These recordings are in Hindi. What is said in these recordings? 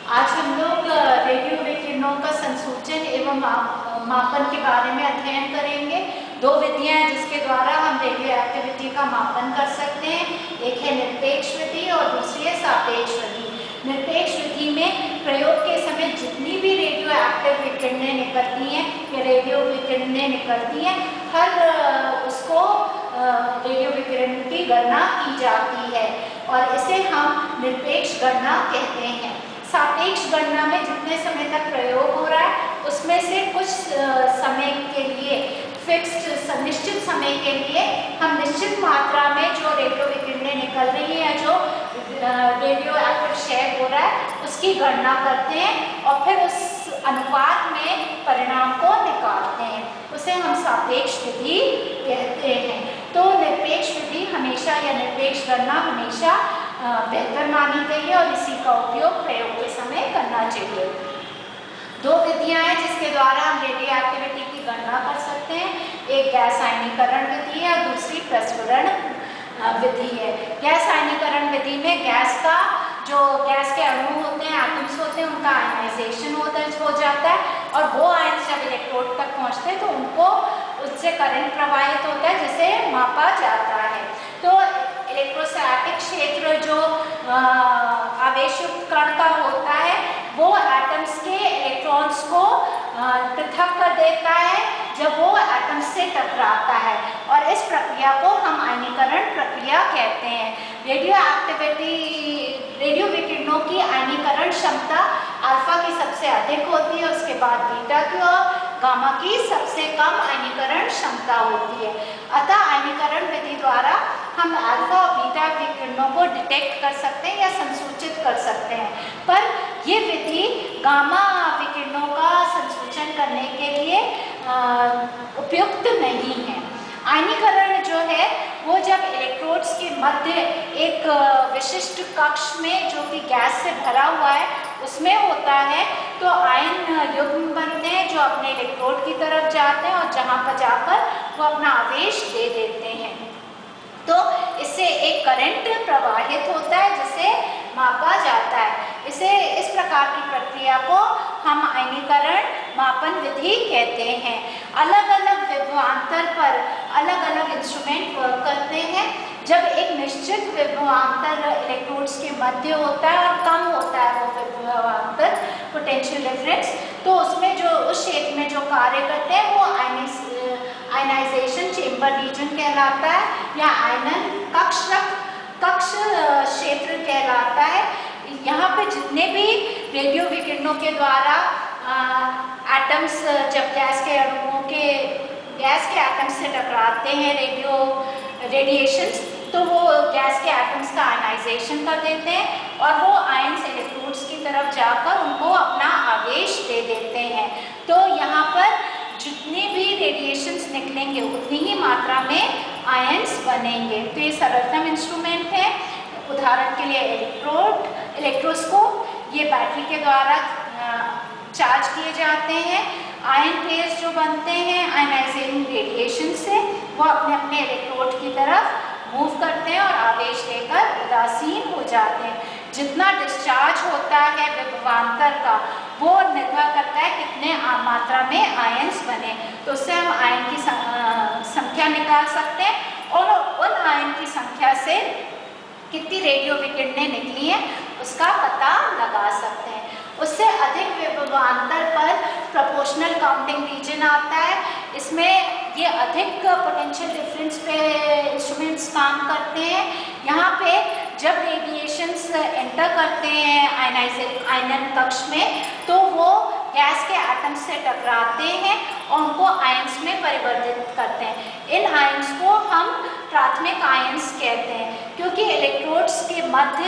आज हम लोग रेडियो विकिरणों का संसूचन एवं मापन के बारे में अध्ययन करेंगे। दो विधियां हैं जिसके द्वारा हम रेडियो एक्टिविटी का मापन कर सकते हैं। एक है निरपेक्ष विधि और दूसरी है सापेक्ष विधि। निरपेक्ष विधि में प्रयोग के समय जितनी भी रेडियो एक्टिव विकिरणें निकलती हैं या रेडियो विकिरणें निकलती हैं, हर उसको रेडियो विकिरण की गणना की जाती है और इसे हम निरपेक्ष गणना कहते हैं। सापेक्ष गणना में जितने समय तक प्रयोग हो रहा है उसमें से कुछ समय के लिए फिक्स्ड निश्चित समय के लिए हम निश्चित मात्रा में जो रेडियो विकिरणें निकल रही है, जो रेडियो एक्टिव क्षय हो रहा है, उसकी गणना करते हैं और फिर उस अनुपात में परिणाम को निकालते हैं। उसे हम सापेक्ष विधि कहते हैं। तो निरपेक्ष विधि हमेशा या निरपेक्ष गणना हमेशा बेहतर मानी गई है और इसी का उपयोग प्रयोग के समय करना चाहिए। दो विधियां हैं जिसके द्वारा हम रेडियो एक्टिविटी की गणना कर सकते हैं। एक गैस आयनीकरण विधि है और दूसरी प्रस्फुरण विधि है। गैस आयनीकरण विधि में गैस के अणु होते हैं, एटम्स होते हैं, उनका आयनाइजेशन हो जाता है और वो आयन जब इलेक्ट्रोड तक पहुंचते हैं तो उनको उससे करंट प्रवाहित होता है जिसे मापा जाता है। तो इलेक्ट्रोस्टैटिक क्षेत्र जो आवेशयुक्त कण का होता है वो एटम्स के इलेक्ट्रॉन्स को पृथक कर देता है जब वो एटम्स से टकराता है और इस प्रक्रिया को हम आयनीकरण प्रक्रिया कहते हैं। रेडियो विकिरणों की आयनीकरण क्षमता अल्फा की सबसे अधिक होती है, उसके बाद बीटा की और गामा की सबसे कम आयनीकरण क्षमता होती है। अतः आयनीकरण विधि द्वारा हम अल्फा और बीटा विकिरणों को डिटेक्ट कर सकते हैं या संसूचित कर सकते हैं, पर ये विधि गामा विकिरणों का संसूचन करने के लिए उपयुक्त नहीं है। आयनीकरण जो है वो जब इलेक्ट्रोड्स के मध्य एक विशिष्ट कक्ष में जो कि गैस से भरा हुआ है उसमें होता है, तो आयन युग्म बनते हैं जो अपने इलेक्ट्रोड की तरफ जाते हैं और जहां पर जाकर वो अपना आवेश दे देते हैं। तो इससे एक करंट प्रवाहित होता है जिसे मापा जाता है। इस प्रकार की प्रक्रिया को हम आयनीकरण मापन विधि कहते हैं। अलग अलग विभवांतर पर अलग अलग इंस्ट्रूमेंट वर्क करते हैं। जब एक निश्चित विभवांतर इलेक्ट्रोड्स के मध्य होता है और कम होता है वो विभवांतर पोटेंशियल डिफरेंस, तो उसमें जो उस क्षेत्र में जो कार्य करते हैं वो आयनाइजेशन चेंबर रीजन कहलाता है या आयनन कक्ष क्षेत्र कहलाता है। यहाँ पे जितने भी रेडियो विकिरणों के द्वारा एटम्स जब गैस के एटम्स से टकराते हैं रेडिएशंस, तो वो गैस के एटम्स का आयनाइजेशन कर देते हैं और वो आयन्स इलेक्ट्रोड्स की तरफ जाकर उनको अपना आवेश दे देते हैं। तो यहाँ पर जितने भी रेडिएशंस निकलेंगे उतनी ही मात्रा में आयन्स बनेंगे। तो ये सरलतम इंस्ट्रूमेंट है। उदाहरण के लिए इलेक्ट्रोस्कोप, ये बैटरी के द्वारा चार्ज किए जाते हैं। आयन पेयर्स जो बनते हैं आयनाइजिंग रेडिएशन से, वो अपने अपने इलेक्ट्रोड की तरफ मूव करते हैं और आवेश देकर उदासीन हो जाते हैं। जितना डिस्चार्ज होता है विभवांतर का वो निर्भर करता है कितने मात्रा में आयन्स बने। तो उससे हम आयन की संख्या निकाल सकते हैं और उन आयन की संख्या से कितनी रेडियो विकिरणें निकली हैं उसका पता लगा सकते हैं। उससे अधिक विभवांतर पर प्रोपोर्शनल काउंटिंग रीजन आता है। इसमें ये अधिक पोटेंशियल डिफरेंस पे इंस्ट्रूमेंट्स काम करते हैं। यहाँ पे जब रेडिएशंस एंटर करते हैं आयनन कक्ष में, तो वो गैस के एटम्स से टकराते हैं और उनको आयन्स में परिवर्तित करते हैं। इन आयन्स को हम प्राथमिक आयन्स कहते हैं। क्योंकि इलेक्ट्रोड्स के मध्य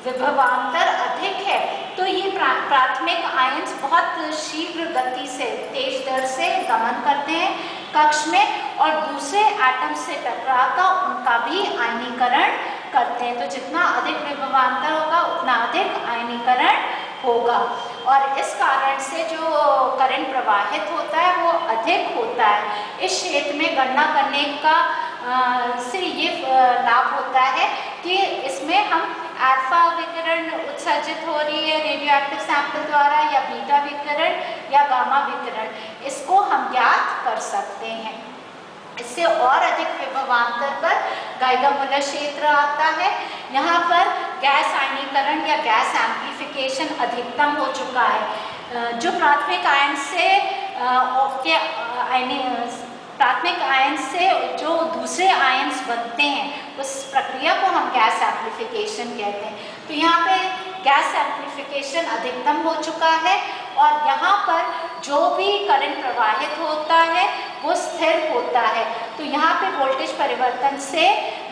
विभवांतर अधिक है तो ये प्राथमिक आयन्स बहुत शीघ्र गति से तेज दर से गमन करते हैं कक्ष में और दूसरे एटम से टकराकर उनका भी आयनीकरण करते हैं। तो जितना अधिक विभवांतर होगा उतना अधिक आयनीकरण होगा और इस कारण से जो करंट प्रवाहित होता है वो अधिक होता है। इस क्षेत्र में गणना करने का से ये लाभ होता है कि इसमें हम अल्फा विकिरण उत्सर्जित हो रही है रेडियो रेडियोएक्टिव सैंपल द्वारा या बीटा विकिरण या गामा विकिरण, इसको हम ज्ञात कर सकते हैं। इससे और अधिक विभवांतर पर गाइगा-मुller क्षेत्र आता है। यहाँ पर गैस आयनीकरण या गैस एम्प्लीफिकेशन अधिकतम हो चुका है। जो प्राथमिक आयन से प्राथमिक आयन से जो दूसरे आयन्स बनते हैं, उस प्रक्रिया को हम गैस एम्प्लीफिकेशन कहते हैं। तो यहाँ पे गैस एम्प्लीफिकेशन अधिकतम हो चुका है और यहाँ पर जो भी करंट प्रवाहित होता है वो स्थिर होता है। तो यहाँ पे वोल्टेज परिवर्तन से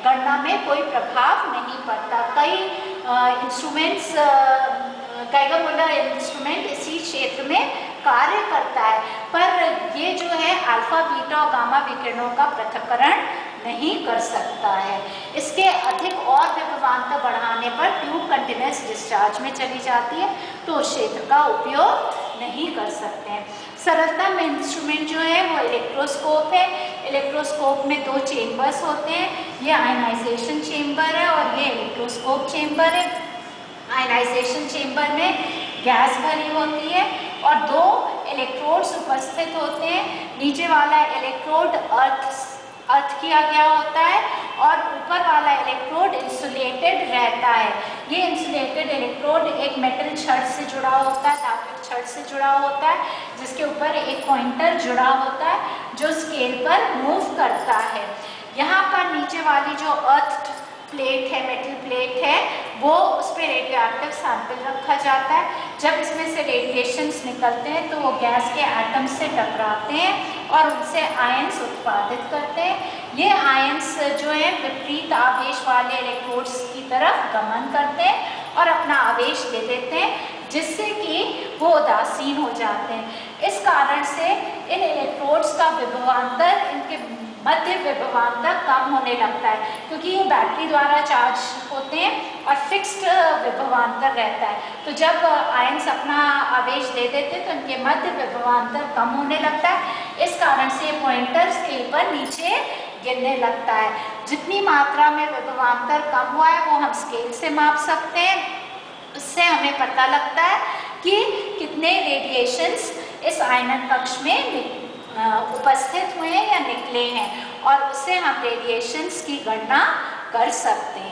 गणना में कोई प्रभाव नहीं पड़ता। कई इंस्ट्रूमेंट्स, गाइगा-मुller इंस्ट्रूमेंट इसी क्षेत्र में कार्य करता है, पर ये जो है अल्फा, बीटा और गामा विकिरणों का पृथक्करण नहीं कर सकता है। इसके अधिक और विभवांतर बढ़ाने पर ट्यूब कंटिन्यूअस डिस्चार्ज में चली जाती है, तो उस क्षेत्र का उपयोग नहीं कर सकते हैं। सरलतम इंस्ट्रूमेंट जो है वो इलेक्ट्रोस्कोप है। इलेक्ट्रोस्कोप में 2 चेम्बर्स होते हैं, ये आयनाइजेशन चेम्बर है और ये इलेक्ट्रोस्कोप चेम्बर है। आयनाइजेशन चेम्बर में गैस भरी होती है और 2 इलेक्ट्रोड्स उपस्थित होते हैं। नीचे वाला इलेक्ट्रोड अर्थ किया गया होता है और ऊपर वाला इलेक्ट्रोड इंसुलेटेड रहता है। ये इंसुलेटेड इलेक्ट्रोड एक मेटल छड़ से जुड़ा होता है, धातु छड़ से जुड़ा होता है, जिसके ऊपर एक पॉइंटर जुड़ा होता है जो स्केल पर मूव करता है। यहाँ पर नीचे वाली जो अर्थ प्लेट है, मेटल प्लेट है, वो उस पर रेडियोएक्टिव सैंपल रखा जाता है। जब इसमें से रेडिएशंस निकलते हैं तो वो गैस के एटम से टकराते हैं और उनसे आयंस उत्पादित करते हैं। ये आयंस जो है विपरीत आवेश वाले इलेक्ट्रोड्स की तरफ गमन करते हैं और अपना आवेश दे देते हैं, जिससे कि वो उदासीन हो जाते हैं। इस कारण से इन इलेक्ट्रोड्स का विभवांतर, इनके मध्य विभवांतर कम होने लगता है, क्योंकि ये बैटरी द्वारा चार्ज होते हैं और फिक्स्ड विभवांतर रहता है। तो जब आयंस अपना आवेश दे देते हैं तो इनके मध्य विभवांतर कम होने लगता है। इस कारण से ये पॉइंटर स्केल पर नीचे गिरने लगता है। जितनी मात्रा में विभवांतर कम हुआ है वो हम स्केल से माप सकते हैं। उससे हमें पता लगता है कि कितने रेडिएशंस इस आयनन कक्ष में उपस्थित हुए हैं या निकले हैं, और उससे हम रेडिएशंस की गणना कर सकते हैं।